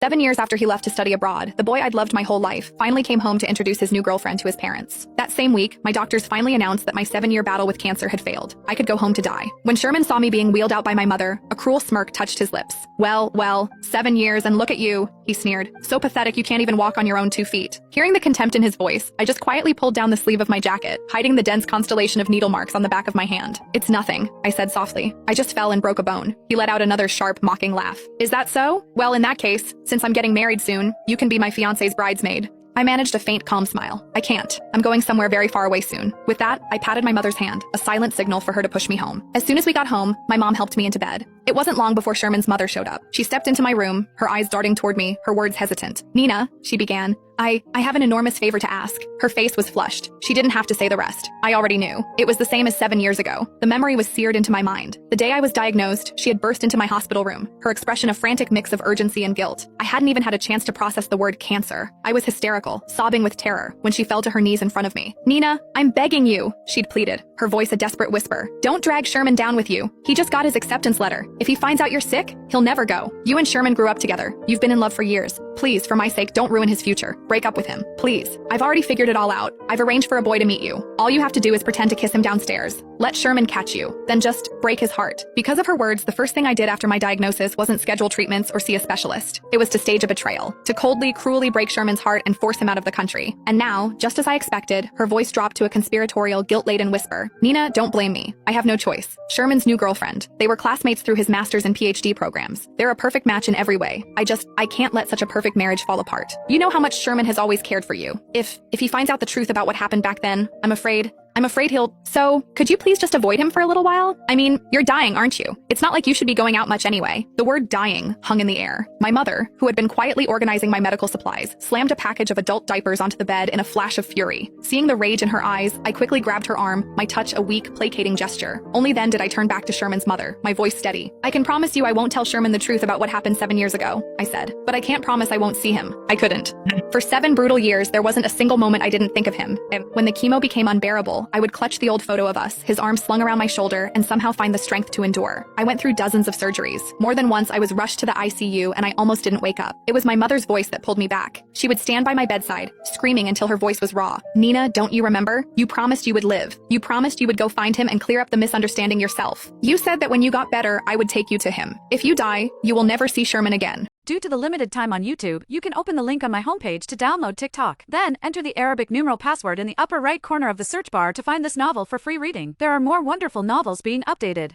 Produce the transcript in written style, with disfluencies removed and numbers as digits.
7 years after he left to study abroad, the boy I'd loved my whole life finally came home to introduce his new girlfriend to his parents. That same week, my doctors finally announced that my 7-year battle with cancer had failed. I could go home to die. When Sherman saw me being wheeled out by my mother, a cruel smirk touched his lips. Well, 7 years and look at you, he sneered. So pathetic you can't even walk on your own 2 feet. Hearing the contempt in his voice, I just quietly pulled down the sleeve of my jacket, hiding the dense constellation of needle marks on the back of my hand. It's nothing, I said softly. I just fell and broke a bone. He let out another sharp, mocking laugh. Is that so? Well, in that case, since I'm getting married soon, you can be my fiancé's bridesmaid. I managed a faint, calm smile. I can't. I'm going somewhere very far away soon. With that, I patted my mother's hand, a silent signal for her to push me home. As soon as we got home, my mom helped me into bed. It wasn't long before Sherman's mother showed up. She stepped into my room, her eyes darting toward me, her words hesitant. Nina, she began. I have an enormous favor to ask. Her face was flushed. She didn't have to say the rest. I already knew. It was the same as 7 years ago. The memory was seared into my mind. The day I was diagnosed, she had burst into my hospital room, her expression a frantic mix of urgency and guilt. I hadn't even had a chance to process the word cancer. I was hysterical, sobbing with terror, when she fell to her knees in front of me. Nina, I'm begging you, she'd pleaded, her voice a desperate whisper. Don't drag Sherman down with you. He just got his acceptance letter. If he finds out you're sick, he'll never go. You and Sherman grew up together. You've been in love for years. Please, for my sake, don't ruin his future. Break up with him. Please. I've already figured it all out. I've arranged for a boy to meet you. All you have to do is pretend to kiss him downstairs. Let Sherman catch you. Then just break his heart. Because of her words, the first thing I did after my diagnosis wasn't schedule treatments or see a specialist. It was to stage a betrayal. To coldly, cruelly break Sherman's heart and force him out of the country. And now, just as I expected, her voice dropped to a conspiratorial, guilt-laden whisper. Nina, don't blame me. I have no choice. Sherman's new girlfriend. They were classmates through his master's and PhD programs. They're a perfect match in every way. I can't let such a perfect marriage fall apart. You know how much Sherman has always cared for you. If he finds out the truth about what happened back then, I'm afraid he'll... So, could you please just avoid him for a little while? I mean, you're dying, aren't you? It's not like you should be going out much anyway. The word dying hung in the air. My mother, who had been quietly organizing my medical supplies, slammed a package of adult diapers onto the bed in a flash of fury. Seeing the rage in her eyes, I quickly grabbed her arm, my touch a weak, placating gesture. Only then did I turn back to Sherman's mother, my voice steady. I can promise you I won't tell Sherman the truth about what happened 7 years ago, I said. But I can't promise I won't see him. I couldn't. For 7 brutal years, there wasn't a single moment I didn't think of him. And when the chemo became unbearable, I would clutch the old photo of us, his arm slung around my shoulder, and somehow find the strength to endure. I went through dozens of surgeries. More than once, I was rushed to the ICU and I almost didn't wake up. It was my mother's voice that pulled me back. She would stand by my bedside, screaming until her voice was raw. Nina, don't you remember? You promised you would live. You promised you would go find him and clear up the misunderstanding yourself. You said that when you got better, I would take you to him. If you die, you will never see Sherman again. Due to the limited time on YouTube, you can open the link on my homepage to download TikTok. Then, enter the Arabic numeral password in the upper right corner of the search bar to find this novel for free reading. There are more wonderful novels being updated.